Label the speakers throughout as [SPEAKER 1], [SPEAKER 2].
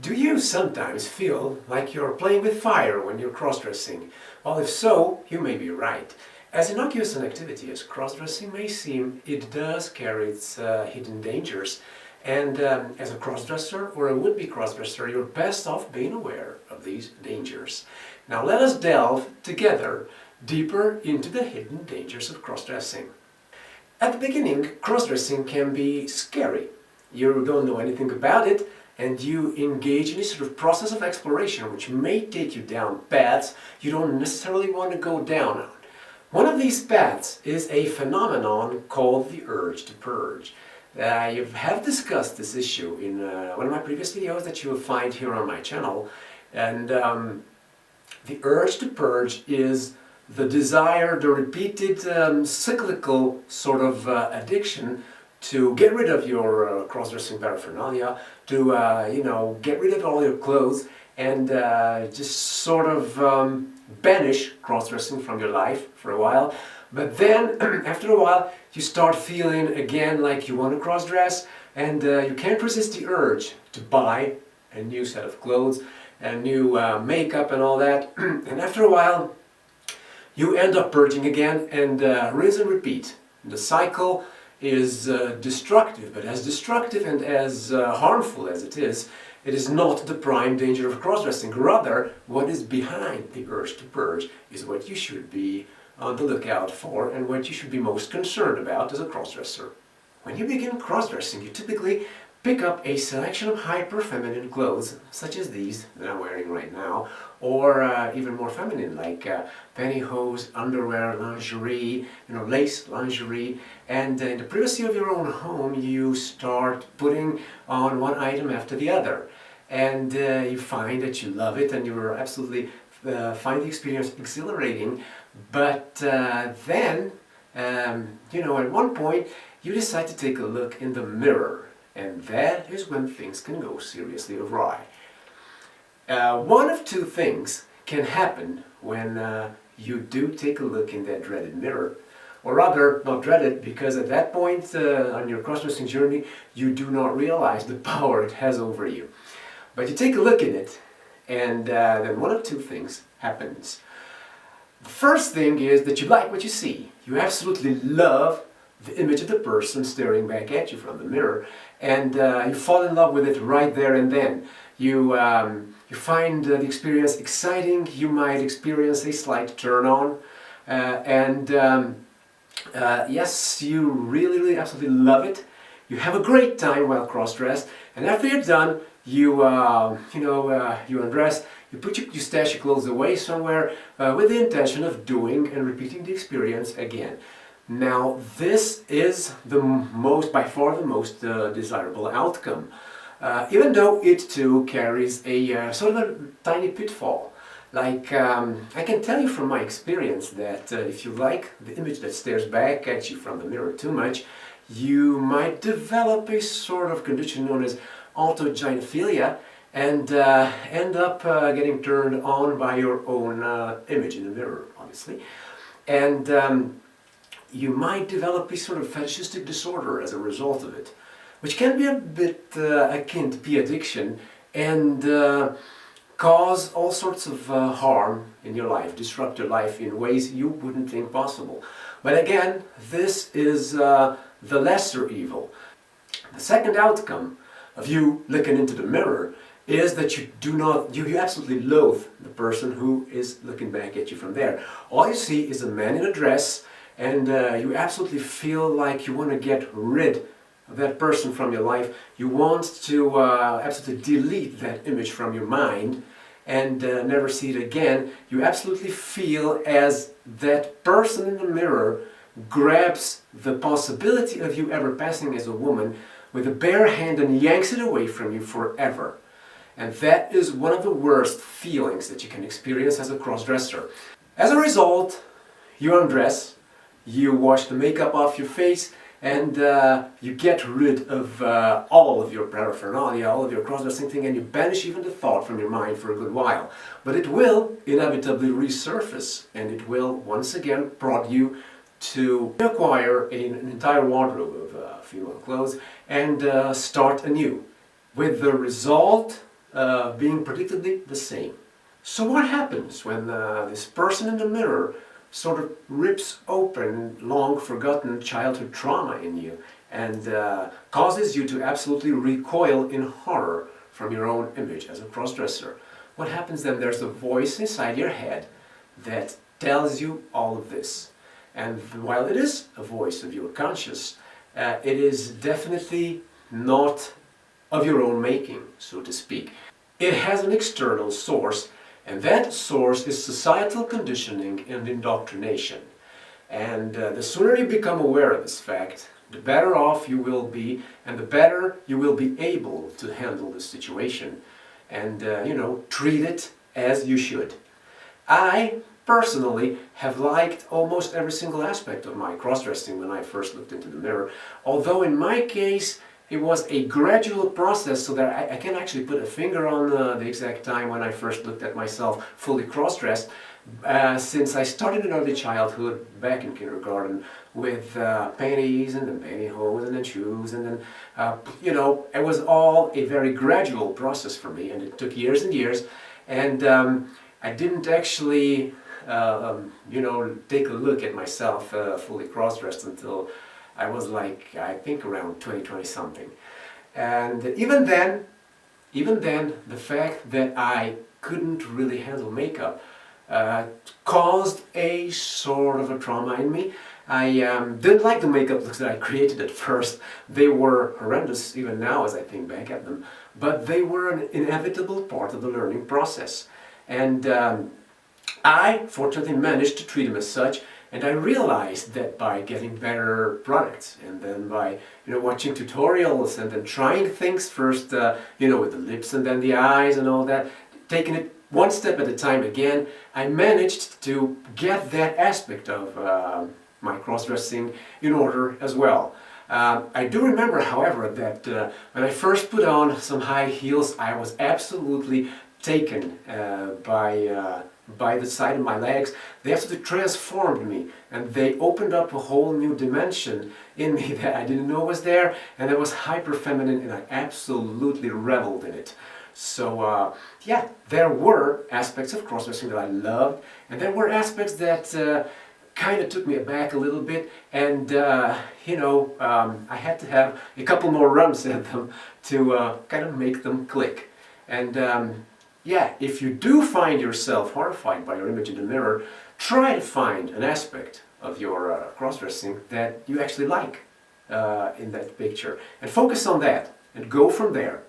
[SPEAKER 1] Do you sometimes feel like you're playing with fire when you're cross-dressing? Well, if so, you may be right. As innocuous an activity as cross-dressing may seem, it does carry its hidden dangers. And as a cross-dresser or a would-be cross-dresser, you're best off being aware of these dangers. Now let us delve together deeper into the hidden dangers of cross-dressing. At the beginning, cross-dressing can be scary. You don't know anything about it, and you engage in a sort of process of exploration which may take you down paths you don't necessarily want to go down on. One of these paths is a phenomenon called the urge to purge. I have discussed this issue in one of my previous videos that you will find here on my channel, and the urge to purge is the desire, the repeated cyclical sort of addiction to get rid of your cross-dressing paraphernalia, to get rid of all your clothes and just sort of banish cross-dressing from your life for a while. But then, after a while, you start feeling again like you want to cross-dress, and you can't resist the urge to buy a new set of clothes, and new makeup and all that. And after a while, you end up purging again, and rinse and repeat. The cycle is destructive, but as destructive and as harmful as it is not the prime danger of cross-dressing. Rather, what is behind the urge to purge is what you should be on the lookout for and what you should be most concerned about as a cross-dresser. When you begin cross-dressing, you typically pick up a selection of hyper-feminine clothes, such as these that I'm wearing right now, or even more feminine, like pantyhose, underwear, lingerie, lace lingerie, and in the privacy of your own home, you start putting on one item after the other, and you find that you love it, and you absolutely find the experience exhilarating. But then, at one point, you decide to take a look in the mirror. And that is when things can go seriously awry. One of two things can happen when you do take a look in that dreaded mirror. Or rather, not dreaded, because at that point on your cross-dressing journey, you do not realize the power it has over you. But you take a look in it, and then one of two things happens. The first thing is that you like what you see. You absolutely love the image of the person staring back at you from the mirror, and you fall in love with it right there and then. You find the experience exciting. You might experience a slight turn on, and yes, you really absolutely love it. You have a great time while cross-dressed, and after you're done, you undress. You stash your clothes away somewhere with the intention of doing and repeating the experience again. Now, this is by far the most desirable outcome, even though it too carries a sort of a tiny pitfall. Like, I can tell you from my experience that if you like the image that stares back at you from the mirror too much, you might develop a sort of condition known as autogynephilia, and end up getting turned on by your own image in the mirror, obviously. And you might develop a sort of fetishistic disorder as a result of it, which can be a bit akin to pee addiction and cause all sorts of harm in your life, disrupt your life in ways you wouldn't think possible. But again, this is the lesser evil. The second outcome of you looking into the mirror is that you absolutely loathe the person who is looking back at you from there. All you see is a man in a dress, and you absolutely feel like you want to get rid of that person from your life. You want to absolutely delete that image from your mind and never see it again. You absolutely feel as that person in the mirror grabs the possibility of you ever passing as a woman with a bare hand and yanks it away from you forever. And that is one of the worst feelings that you can experience as a cross-dresser. As a result, you undress, you wash the makeup off your face, and you get rid of all of your paraphernalia, all of your cross-dressing thing, and you banish even the thought from your mind for a good while. But it will inevitably resurface, and it will once again prod you to acquire an entire wardrobe of female clothes and start anew. With the result being predictably the same. So what happens when this person in the mirror sort of rips open long-forgotten childhood trauma in you and causes you to absolutely recoil in horror from your own image as a crossdresser? What happens then? There's a voice inside your head that tells you all of this. And while it is a voice of your conscious, it is definitely not of your own making, so to speak. It has an external source, and that source is societal conditioning and indoctrination. And the sooner you become aware of this fact, the better off you will be, and the better you will be able to handle the situation and, treat it as you should. I personally have liked almost every single aspect of my cross-dressing when I first looked into the mirror, although in my case it was a gradual process, so that I can actually put a finger on the exact time when I first looked at myself fully cross-dressed, since I started in early childhood, back in kindergarten, with panties and then pantyhose and then shoes, and then, it was all a very gradual process for me, and it took years and years, and I didn't actually, take a look at myself fully cross-dressed until I was like, I think around 20 something. And even then, the fact that I couldn't really handle makeup caused a sort of a trauma in me. I didn't like the makeup looks that I created at first. They were horrendous, even now as I think back at them. But they were an inevitable part of the learning process. And I fortunately managed to treat them as such. And I realized that by getting better products, and then by watching tutorials, and then trying things first, with the lips and then the eyes and all that, taking it one step at a time again, I managed to get that aspect of my cross-dressing in order as well. I do remember, however, that when I first put on some high heels, I was absolutely taken by the side of my legs. They absolutely transformed me, and they opened up a whole new dimension in me that I didn't know was there, and it was hyper feminine, and I absolutely reveled in it. So there were aspects of cross-dressing that I loved, and there were aspects that kind of took me aback a little bit, and I had to have a couple more runs at them to kind of make them click. And if you do find yourself horrified by your image in the mirror, try to find an aspect of your cross-dressing that you actually like in that picture, and focus on that, and go from there.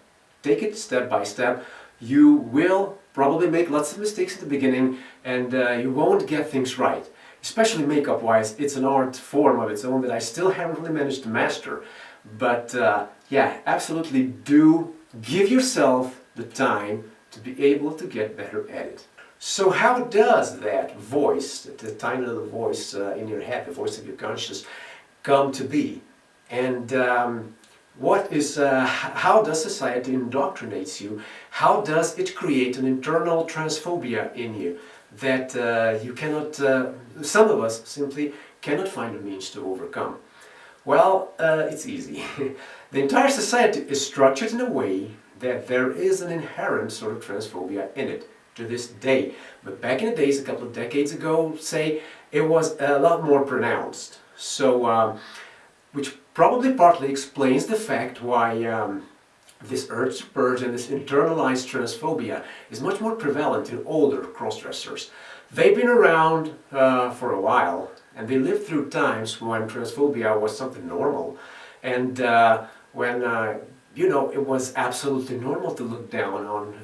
[SPEAKER 1] Take it step by step. You will probably make lots of mistakes at the beginning, and you won't get things right. Especially makeup-wise, it's an art form of its own that I still haven't really managed to master. But absolutely do give yourself the time to be able to get better at it. So how does that voice, the tiny little voice in your head, the voice of your conscious, come to be? And how does society indoctrinate you? How does it create an internal transphobia in you that you cannot, some of us simply cannot find a means to overcome? Well, it's easy. The entire society is structured in a way that there is an inherent sort of transphobia in it to this day. But back in the days, a couple of decades ago, say, it was a lot more pronounced. So, which probably partly explains the fact why this urge to purge and this internalized transphobia is much more prevalent in older cross-dressers. They've been around for a while, and they lived through times when transphobia was something normal, and when it was absolutely normal to look down on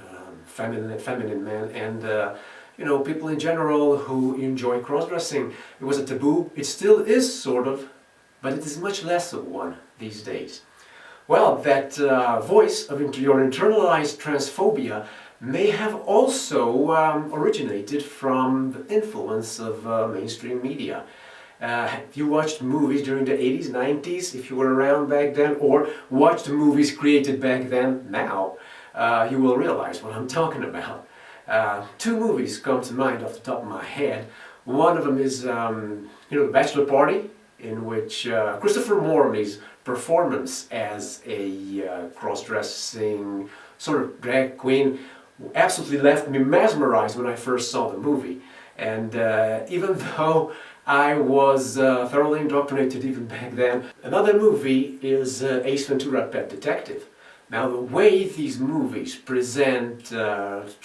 [SPEAKER 1] feminine men and people in general who enjoy cross-dressing. It was a taboo. It still is, sort of, but it is much less of one these days. Well, that voice of your internalized transphobia may have also originated from the influence of mainstream media. If you watched movies during the 80s, 90s, if you were around back then, or watched movies created back then, now, you will realize what I'm talking about. Two movies come to mind off the top of my head. One of them is, The Bachelor Party, in which Christopher Morley's performance as a cross-dressing sort of drag queen absolutely left me mesmerized when I first saw the movie. And even though I was thoroughly indoctrinated even back then, another movie is Ace Ventura: Pet Detective. Now, the way these movies present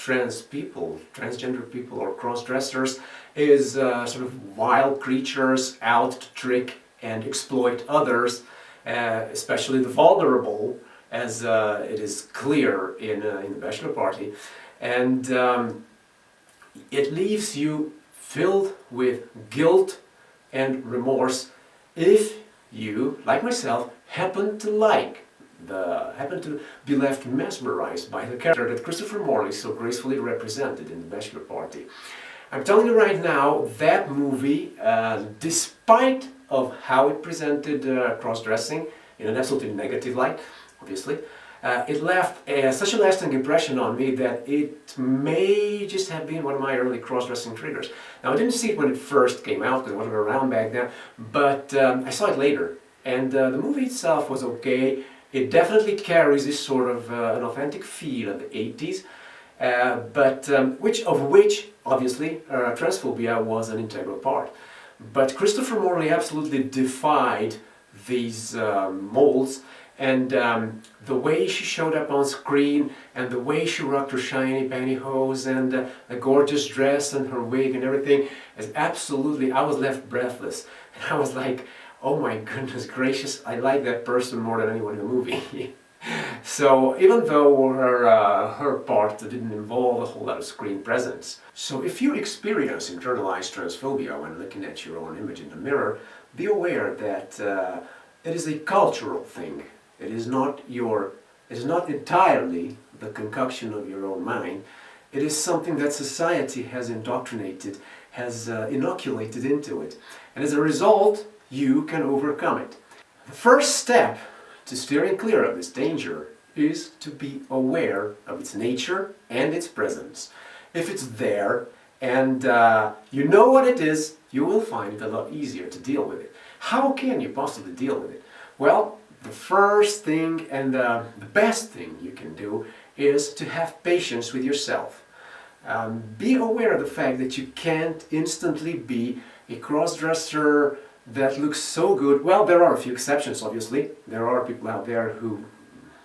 [SPEAKER 1] transgender people or cross-dressers is sort of wild creatures out to trick and exploit others, especially the vulnerable, as it is clear in the Bachelor Party. And it leaves you filled with guilt and remorse if you, like myself, happen to be left mesmerized by the character that Christopher Morley so gracefully represented in The Bachelor Party. I'm telling you right now, that movie, despite of how it presented cross-dressing in an absolutely negative light, obviously, it left such a lasting impression on me that it may just have been one of my early cross-dressing triggers. Now, I didn't see it when it first came out, because I wasn't around back then, but I saw it later. And the movie itself was okay. It definitely carries this sort of an authentic feel of the 80s, which obviously transphobia was an integral part. But Christopher Morley absolutely defied these molds, and the way she showed up on screen and the way she rocked her shiny pantyhose and the gorgeous dress and her wig and everything is absolutely, I was left breathless. And I was like, oh my goodness gracious, I like that person more than anyone in the movie. So even though her part didn't involve a whole lot of screen presence. So if you experience internalized transphobia when looking at your own image in the mirror, be aware that it is a cultural thing. It is not entirely the concoction of your own mind. It is something that society has indoctrinated, has inoculated into it. And as a result, you can overcome it. The first step to steering clear of this danger is to be aware of its nature and its presence. If it's there and you know what it is, you will find it a lot easier to deal with it. How can you possibly deal with it? Well, the first thing and the best thing you can do is to have patience with yourself. Be aware of the fact that you can't instantly be a cross-dresser that looks so good. Well, there are a few exceptions, obviously. There are people out there who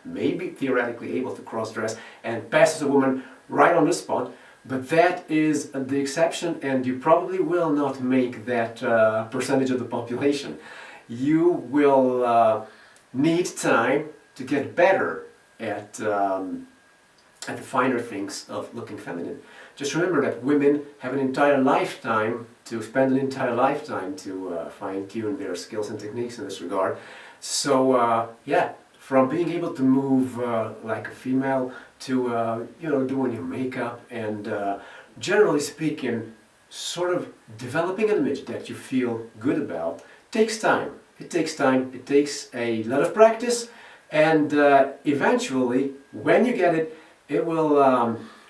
[SPEAKER 1] may be theoretically able to cross-dress and pass as a woman right on the spot, but that is the exception, and you probably will not make that percentage of the population. You will need time to get better at the finer things of looking feminine. Just remember that women have an entire lifetime to fine-tune their skills and techniques in this regard. So yeah, from being able to move like a female to doing your makeup and generally speaking, sort of developing an image that you feel good about takes time. It takes time. It takes a lot of practice, and eventually, when you get it, it will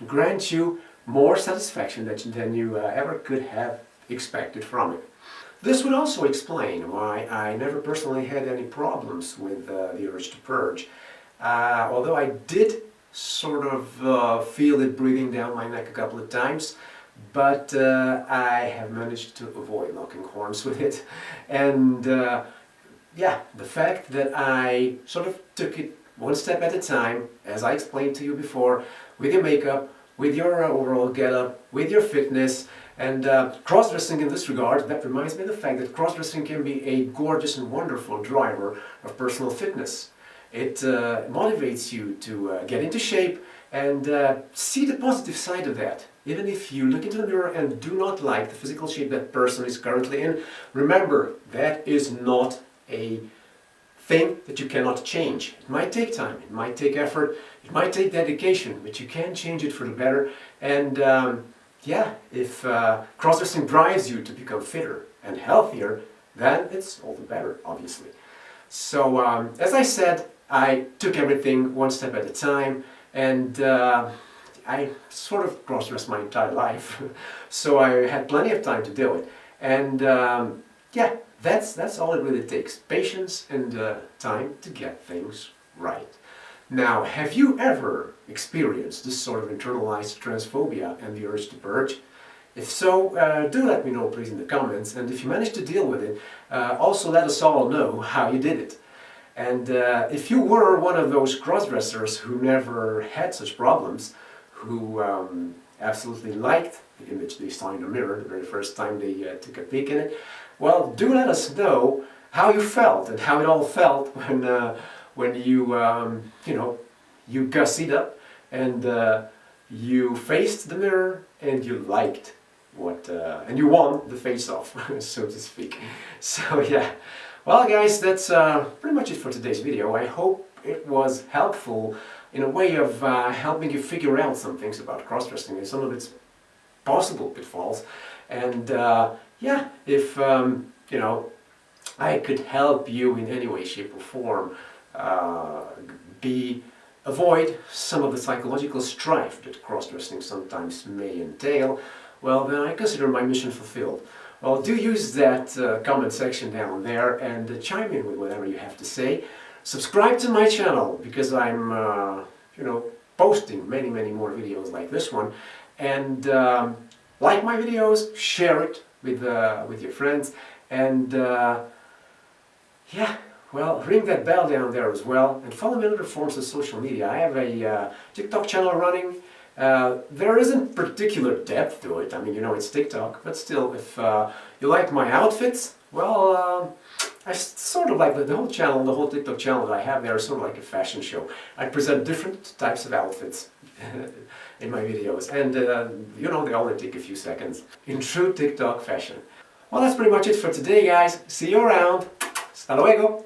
[SPEAKER 1] grant you more satisfaction than you ever could have expected from it. This would also explain why I never personally had any problems with the urge to purge. Although I did sort of feel it breathing down my neck a couple of times, but I have managed to avoid locking horns with it. And yeah, the fact that I sort of took it one step at a time, as I explained to you before, with your makeup, with your overall get-up, with your fitness, and cross-dressing in this regard, that reminds me of the fact that cross-dressing can be a gorgeous and wonderful driver of personal fitness. It motivates you to get into shape and see the positive side of that. Even if you look into the mirror and do not like the physical shape that person is currently in, remember, that is not a thing that you cannot change. It might take time, it might take effort, it might take dedication, but you can change it for the better. And yeah, if cross-dressing drives you to become fitter and healthier, then it's all the better, obviously. So as I said, I took everything one step at a time, and I sort of cross-dressed my entire life, so I had plenty of time to do it. And yeah, that's all it really takes. Patience and time to get things right. Now, have you ever experienced this sort of internalized transphobia and the urge to purge? If so, do let me know please in the comments, and if you managed to deal with it, also let us all know how you did it. And if you were one of those crossdressers who never had such problems, who absolutely liked the image they saw in the mirror the very first time they took a peek in it, well, do let us know how you felt and how it all felt when you, you know, you gussied up and you faced the mirror and you liked what, and you won the face-off, so to speak. So yeah, well guys, that's pretty much it for today's video. I hope it was helpful in a way of helping you figure out some things about cross-dressing and some of its possible pitfalls. And yeah, if you know, I could help you in any way, shape or form avoid some of the psychological strife that cross-dressing sometimes may entail, well then I consider my mission fulfilled. Well, do use that comment section down there and chime in with whatever you have to say. Subscribe to my channel because I'm you know, posting many more videos like this one, and like my videos, share it with your friends, and yeah, well, ring that bell down there as well, and follow me on other forms of social media. I have a TikTok channel running. There isn't particular depth to it, I mean, you know, it's TikTok, but still, if you like my outfits, well, I sort of like the whole channel, the whole TikTok channel that I have there is sort of like a fashion show. I present different types of outfits in my videos, and you know, they only take a few seconds in true TikTok fashion. Well, that's pretty much it for today, guys. See you around. Hasta luego!